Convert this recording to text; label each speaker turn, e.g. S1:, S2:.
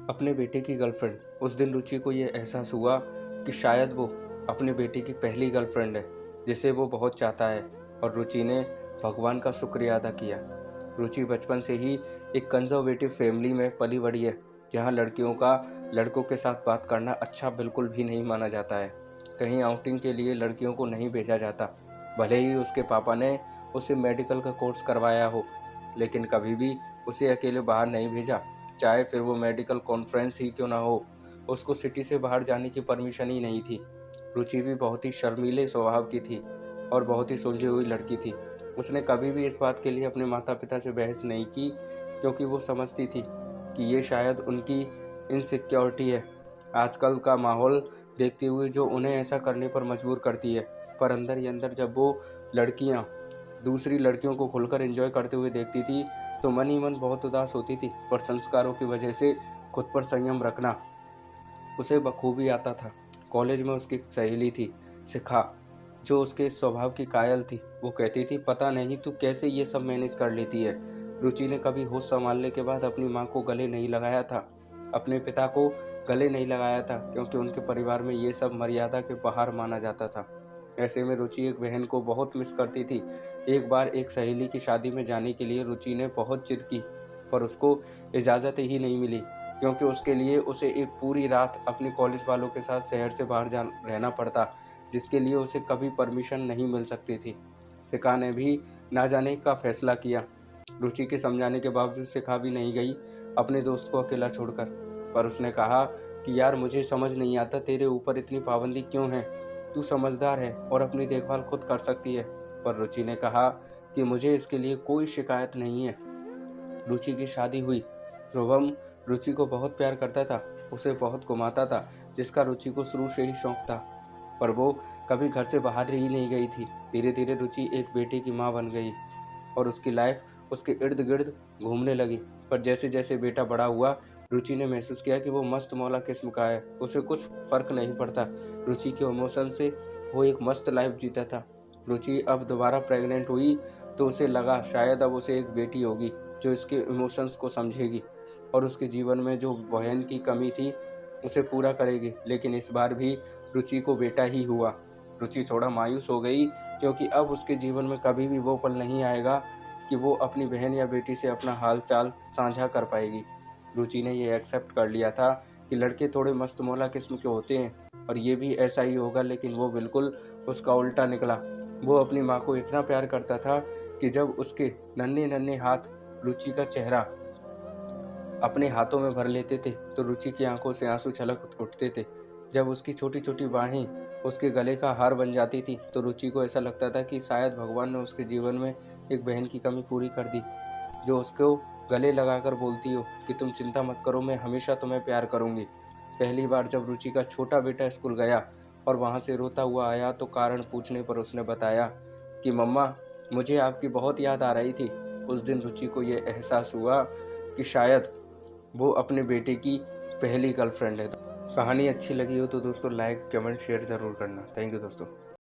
S1: अपने बेटे की गर्लफ्रेंड। उस दिन रुचि को ये एहसास हुआ कि शायद वो अपने बेटे की पहली गर्लफ्रेंड है जिसे वो बहुत चाहता है, और रुचि ने भगवान का शुक्रिया अदा किया। रुचि बचपन से ही एक कंजर्वेटिव फैमिली में पली बड़ी है, जहाँ लड़कियों का लड़कों के साथ बात करना अच्छा बिल्कुल भी नहीं माना जाता है। कहीं आउटिंग के लिए लड़कियों को नहीं भेजा जाता, भले ही उसके पापा ने उसे मेडिकल का कोर्स करवाया हो, लेकिन कभी भी उसे अकेले बाहर नहीं भेजा, चाहे फिर वो मेडिकल कॉन्फ्रेंस ही क्यों ना हो। उसको सिटी से बाहर जाने की परमिशन ही नहीं थी। रुचि भी बहुत ही शर्मीले स्वभाव की थी और बहुत ही सुलझी हुई लड़की थी। उसने कभी भी इस बात के लिए अपने माता पिता से बहस नहीं की, क्योंकि वो समझती थी कि ये शायद उनकी इनसिक्योरिटी है, आजकल का माहौल देखते हुए, जो उन्हें ऐसा करने पर मजबूर करती है। पर अंदर ही अंदर जब वो लड़कियां दूसरी लड़कियों को खुलकर एंजॉय करते हुए देखती थी, तो मन ही मन बहुत उदास होती थी। पर संस्कारों की वजह से खुद पर संयम रखना उसे बखूबी आता था। कॉलेज में उसकी एक सहेली थी, शिखा, जो उसके स्वभाव की कायल थी। वो कहती थी, पता नहीं तू कैसे ये सब मैनेज कर लेती है। रुचि ने कभी होश संभालने के बाद अपनी माँ को गले नहीं लगाया था, अपने पिता को गले नहीं लगाया था, क्योंकि उनके परिवार में ये सब मर्यादा के बाहर माना जाता था। ऐसे में रुचि एक बहन को बहुत मिस करती थी। एक बार एक सहेली की शादी में जाने के लिए रुचि ने बहुत जिद की, पर उसको इजाज़त ही नहीं मिली, क्योंकि उसके लिए उसे एक पूरी रात अपने कॉलेज वालों के साथ शहर से बाहर रहना पड़ता, जिसके लिए उसे कभी परमिशन नहीं मिल सकती थी। शिखा ने भी ना जाने का फैसला किया। रुचि के समझाने के बावजूद शिखा भी नहीं गई, अपने दोस्त को अकेला छोड़कर। पर उसने कहा कि यार, मुझे समझ नहीं आता तेरे ऊपर इतनी पाबंदी क्यों है, तू समझदार है और अपनी देखभाल खुद कर सकती है। पर रुचि ने कहा कि मुझे इसके लिए कोई शिकायत नहीं है। रुचि की शादी हुई। शुभम रुचि को बहुत प्यार करता था, उसे बहुत घुमाता था, जिसका रुचि को शुरू से ही शौक था। पर वो कभी घर से बाहर ही नहीं गई थी। धीरे धीरे रुचि एक बेटे की माँ बन गई और उसकी लाइफ उसके इर्द गिर्द घूमने लगी। पर जैसे जैसे बेटा बड़ा हुआ, रुचि ने महसूस किया कि वो मस्त मौला किस्म का है, उसे कुछ फर्क नहीं पड़ता रुचि के इमोशन से। वो एक मस्त लाइफ जीता था। रुचि अब दोबारा प्रेग्नेंट हुई, तो उसे लगा शायद अब उसे एक बेटी होगी जो इसके इमोशंस को समझेगी और उसके जीवन में जो बहन की कमी थी उसे पूरा करेगी। लेकिन इस बार भी रुचि को बेटा ही हुआ। रुचि थोड़ा मायूस हो गई, क्योंकि अब उसके जीवन में कभी भी वो पल नहीं आएगा कि वो अपनी बहन या बेटी से अपना हाल चाल साझा कर पाएगी। रुचि ने ये एक्सेप्ट कर लिया था कि लड़के थोड़े मस्त मौला किस्म के होते हैं और ये भी ऐसा ही होगा, लेकिन वो बिल्कुल उसका उल्टा निकला। वो अपनी माँ को इतना प्यार करता था कि जब उसके नन्हे नन्हे हाथ रुचि का चेहरा अपने हाथों में भर लेते थे, तो रुचि की आंखों से आंसू छलक उठते थे। जब उसकी छोटी छोटी बाहें उसके गले का हार बन जाती थी, तो रुचि को ऐसा लगता था कि शायद भगवान ने उसके जीवन में एक बहन की कमी पूरी कर दी, जो उसको गले लगाकर बोलती हो कि तुम चिंता मत करो, मैं हमेशा तुम्हें प्यार करूंगी। पहली बार जब रुचि का छोटा बेटा स्कूल गया और वहां से रोता हुआ आया, तो कारण पूछने पर उसने बताया कि मम्मा, मुझे आपकी बहुत याद आ रही थी। उस दिन रुचि को यह एहसास हुआ कि शायद वो अपने बेटे की पहली गर्लफ्रेंड है। कहानी अच्छी लगी हो तो दोस्तों लाइक कमेंट शेयर ज़रूर करना। थैंक यू दोस्तों।